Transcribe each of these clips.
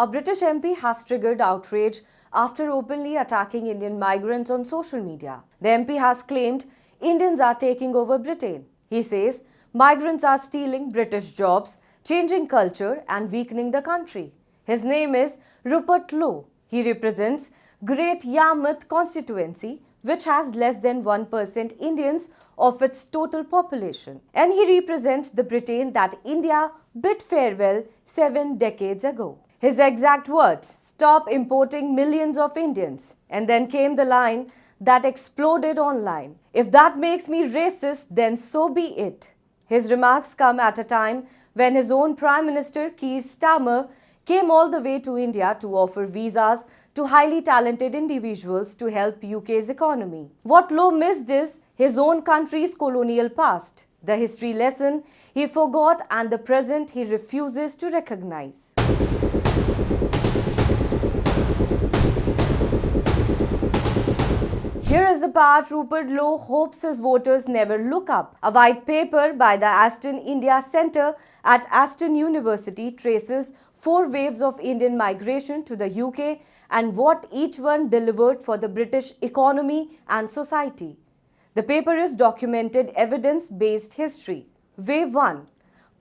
A British MP has triggered outrage after openly attacking Indian migrants on social media. The MP has claimed Indians are taking over Britain. He says migrants are stealing British jobs, changing culture and weakening the country. His name is Rupert Lowe. He represents Great Yarmouth constituency, which has less than 1% Indians of its total population. And he represents the Britain that India bid farewell 7 decades ago. His exact words, "Stop importing millions of Indians." And then came the line that exploded online. "If that makes me racist, then so be it." His remarks come at a time when his own Prime Minister Keir Starmer came all the way to India to offer visas to highly talented individuals to help UK's economy. What Lowe missed is his own country's colonial past, the history lesson he forgot and the present he refuses to recognize. Here is the part Rupert Lowe hopes his voters never look up. A white paper by the Aston India Centre at Aston University traces 4 waves of Indian migration to the UK and what each one delivered for the British economy and society. The paper is documented evidence-based history. Wave 1.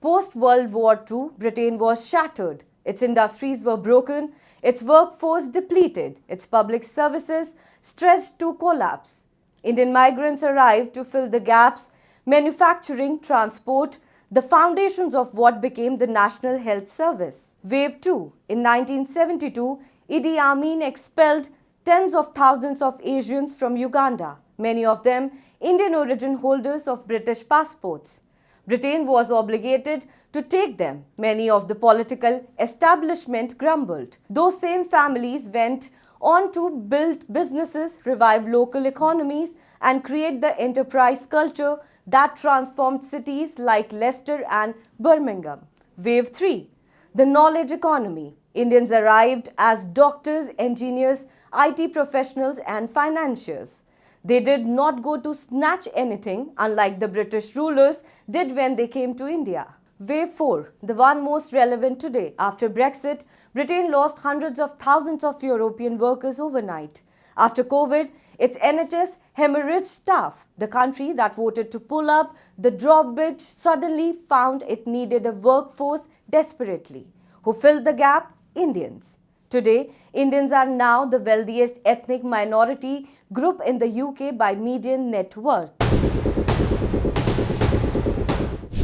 Post-World War II, Britain was shattered. Its industries were broken, its workforce depleted, its public services stretched to collapse. Indian migrants arrived to fill the gaps, manufacturing, transport, the foundations of what became the National Health Service. Wave 2. In 1972, Idi Amin expelled tens of thousands of Asians from Uganda, many of them Indian origin holders of British passports. Britain was obligated to take them. Many of the political establishment grumbled. Those same families went on to build businesses, revive local economies, and create the enterprise culture that transformed cities like Leicester and Birmingham. Wave 3. The knowledge economy. Indians arrived as doctors, engineers, IT professionals, and financiers. They did not go to snatch anything, unlike the British rulers did when they came to India. Wave 4, the one most relevant today. After Brexit, Britain lost hundreds of thousands of European workers overnight. After COVID, its NHS hemorrhaged staff. The country that voted to pull up the drawbridge suddenly found it needed a workforce desperately. Who filled the gap? Indians. Today, Indians are now the wealthiest ethnic minority group in the UK by median net worth.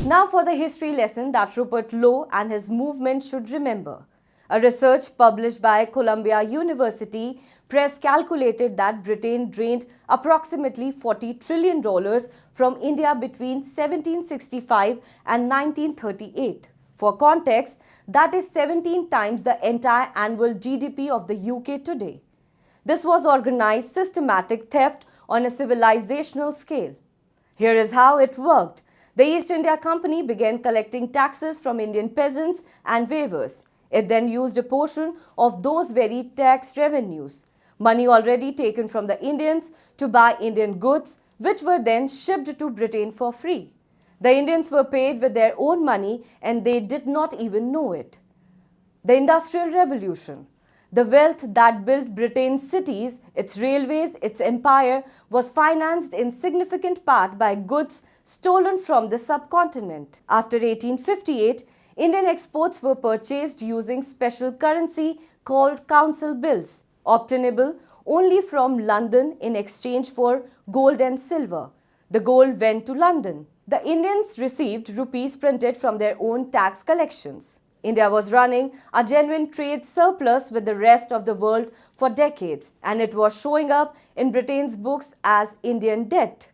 Now for the history lesson that Rupert Lowe and his movement should remember. A research published by Columbia University Press calculated that Britain drained approximately $40 trillion from India between 1765 and 1938. For context, that is 17 times the entire annual GDP of the UK today. This was organized systematic theft on a civilizational scale. Here is how it worked. The East India Company began collecting taxes from Indian peasants and weavers. It then used a portion of those very tax revenues, money already taken from the Indians, to buy Indian goods, which were then shipped to Britain for free. The Indians were paid with their own money and they did not even know it. The Industrial Revolution. The wealth that built Britain's cities, its railways, its empire was financed in significant part by goods stolen from the subcontinent. After 1858, Indian exports were purchased using special currency called council bills, obtainable only from London in exchange for gold and silver. The gold went to London. The Indians received rupees printed from their own tax collections. India was running a genuine trade surplus with the rest of the world for decades, and it was showing up in Britain's books as Indian debt.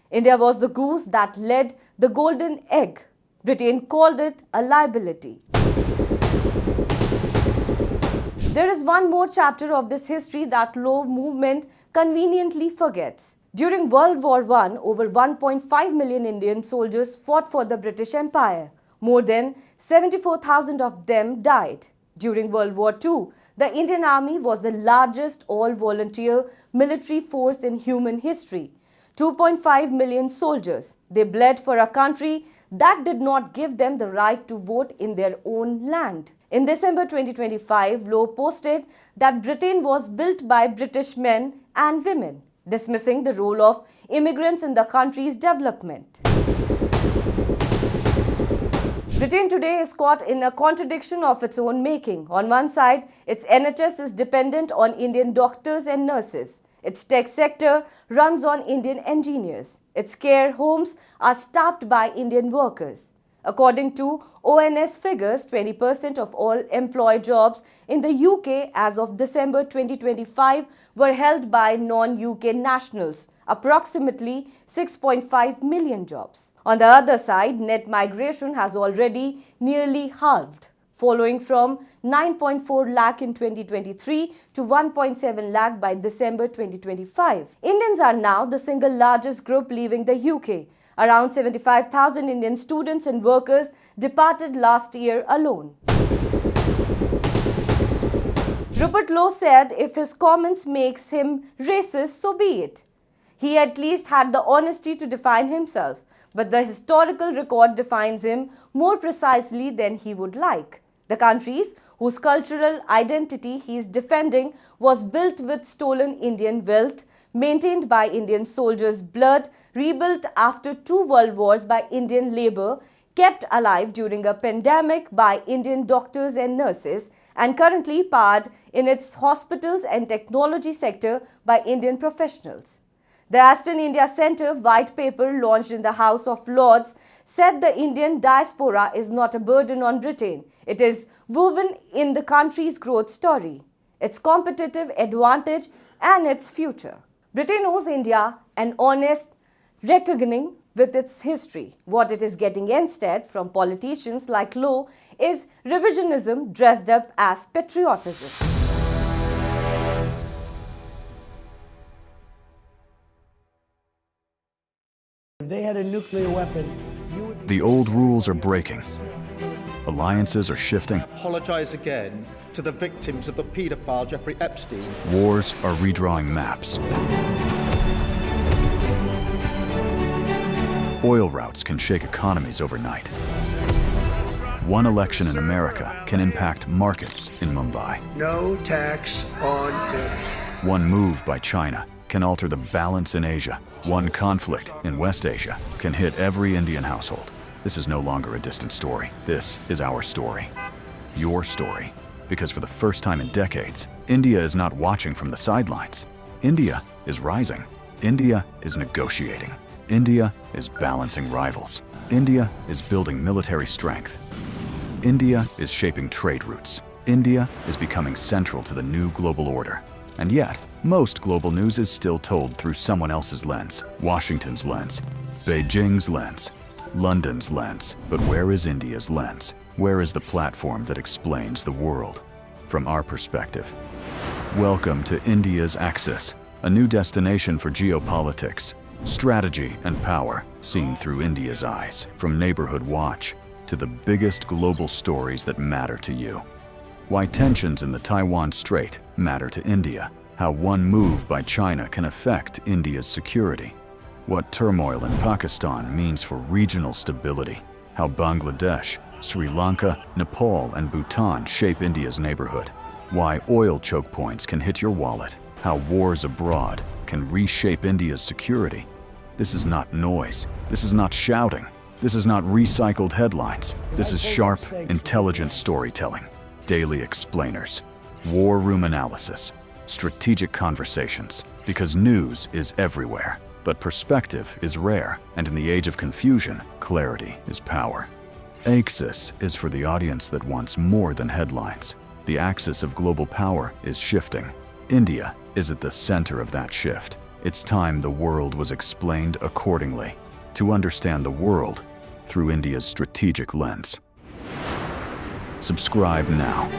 India was the goose that laid the golden egg. Britain called it a liability. There is one more chapter of this history that Lowe movement conveniently forgets. During World War I, over 1.5 million Indian soldiers fought for the British Empire. More than 74,000 of them died. During World War II, the Indian Army was the largest all-volunteer military force in human history. 2.5 million soldiers. They bled for a country that did not give them the right to vote in their own land. In December 2025, Lowe posted that Britain was built by British men and women, dismissing the role of immigrants in the country's development. Britain today is caught in a contradiction of its own making. On one side, its NHS is dependent on Indian doctors and nurses. Its tech sector runs on Indian engineers. Its care homes are staffed by Indian workers. According to ONS figures, 20% of all employed jobs in the UK as of December 2025 were held by non-UK nationals, approximately 6.5 million jobs. On the other side, net migration has already nearly halved, following from 9.4 lakh in 2023 to 1.7 lakh by December 2025. Indians are now the single largest group leaving the UK. Around 75,000 Indian students and workers departed last year alone. Rupert Lowe said if his comments makes him racist, so be it. He at least had the honesty to define himself, but the historical record defines him more precisely than he would like. The countries whose cultural identity he is defending was built with stolen Indian wealth, maintained by Indian soldiers' blood, rebuilt after 2 world wars by Indian labor, kept alive during a pandemic by Indian doctors and nurses, and currently powered in its hospitals and technology sector by Indian professionals. The Aston India Centre white paper launched in the House of Lords said the Indian diaspora is not a burden on Britain. It is woven in the country's growth story, its competitive advantage and its future. Britain owes India an honest reckoning with its history. What it is getting instead from politicians like Lowe is revisionism dressed up as patriotism. If they had a nuclear weapon, The old rules are breaking. Alliances are shifting. Apologise again to the victims of the paedophile Jeffrey Epstein. Wars are redrawing maps. Oil routes can shake economies overnight. One election in America can impact markets in Mumbai. no tax on tips. One move by China can alter the balance in Asia. One conflict in West Asia can hit every Indian household. This is no longer a distant story. This is our story. Your story. Because for the first time in decades, India is not watching from the sidelines. India is rising. India is negotiating. India is balancing rivals. India is building military strength. India is shaping trade routes. India is becoming central to the new global order. And yet, most global news is still told through someone else's lens. Washington's lens, Beijing's lens, London's lens. But where is India's lens? Where is the platform that explains the world from our perspective? Welcome to India's Axis, a new destination for geopolitics, strategy and power seen through India's eyes. From Neighborhood Watch to the biggest global stories that matter to you. Why tensions in the Taiwan Strait matter to India. How one move by China can affect India's security. What turmoil in Pakistan means for regional stability. How Bangladesh, Sri Lanka, Nepal, and Bhutan shape India's neighborhood. Why oil choke points can hit your wallet. How wars abroad can reshape India's security. This is not noise. This is not shouting. This is not recycled headlines. This is sharp, intelligent storytelling. Daily explainers, war room analysis, strategic conversations. Because news is everywhere, but perspective is rare, and in the age of confusion, clarity is power. Axis is for the audience that wants more than headlines. The axis of global power is shifting. India is at the center of that shift. It's time the world was explained accordingly. To understand the world through India's strategic lens. Subscribe now.